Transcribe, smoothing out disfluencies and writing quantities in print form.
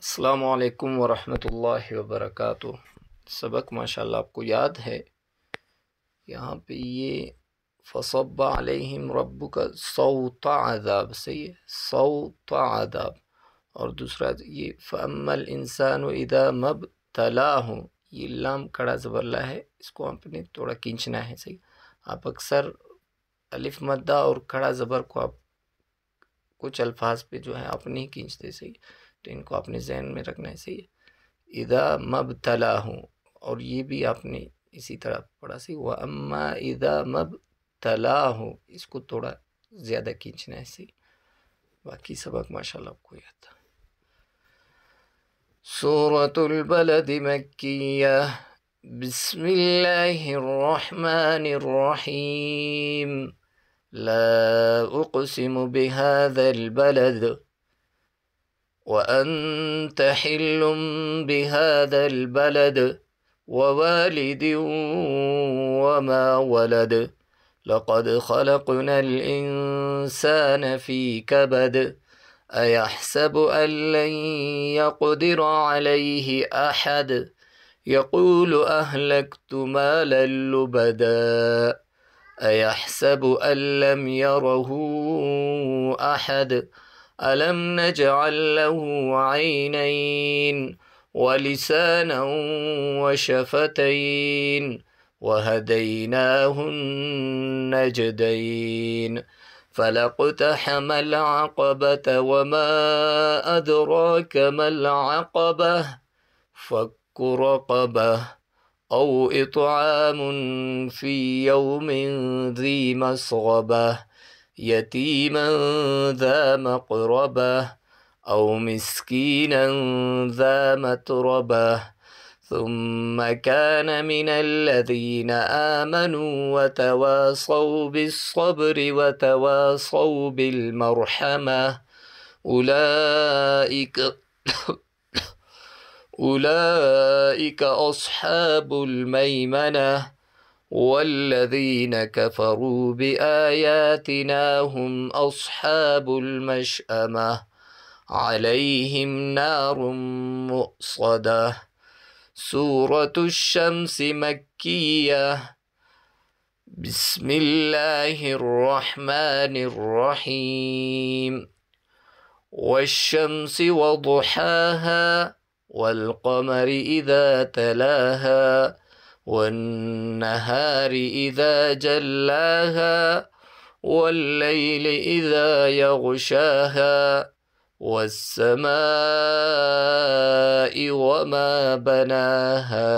السلام علیکم ورحمۃ اللہ وبرکاتہ۔ سبق ماشاءاللہ آپ کو یاد ہے، یہاں پہ یہ فصب علیہم ربک صوت عذاب، صحیح ہے، صوت عذاب۔ اور دوسرا یہ فاما الانسان اذا ما ابتلاہ، یہ لام کڑا زبر لا ہے، اس کو آپ نے تھوڑا کھینچنا ہے، صحیح۔ آپ اکثر الف مدہ اور کھڑا زبر کو آپ کچھ الفاظ پہ جو ہے آپ نہیں کھینچتے، صحیح، تو ان کو اپنے ذہن میں رکھنا ہے، صحیح۔ اذا مبتلاہ، اور یہ بھی آپ نے اسی طرح پڑھا، صحیح۔ واما اذا مبتلاہ، اس کو تھوڑا زیادہ کھینچنا ہے، صحیح۔ باقی سبق ماشاءاللہ آپ کو یاد تھا۔ سورة البلد مکیہ، بسم اللہ الرحمن الرحیم، لا اقسم بهذا البلد وأنت حل بهذا البلد ووالد وما ولد لقد خلقنا الإنسان في كبد أيحسب أن لن يقدر عليه أحد يقول أهلكت مالا لبدا أيحسب أن لم يره أحد ألم نجعل له عينين ولسانا وشفتين وهديناه النجدين فلاقتحم العقبة وما أدراك ما العقبة فك رقبة أو إطعام في يوم ذي مسغبة يتيما ذا مقربة أو مسكينا ذا متربة ثم كان من الذين آمنوا وتواصوا بالصبر وتواصوا بالمرحمة أولئك أصحاب الميمنة والذين كفروا بآياتنا هم أصحاب المشأمة عليهم نار مؤصدة۔ سورة الشمس مكية، بسم الله الرحمن الرحيم، والشمس وضحاها والقمر إذا تلاها والنهار إذا جلاها والليل إذا يغشاها والسماء وما بناها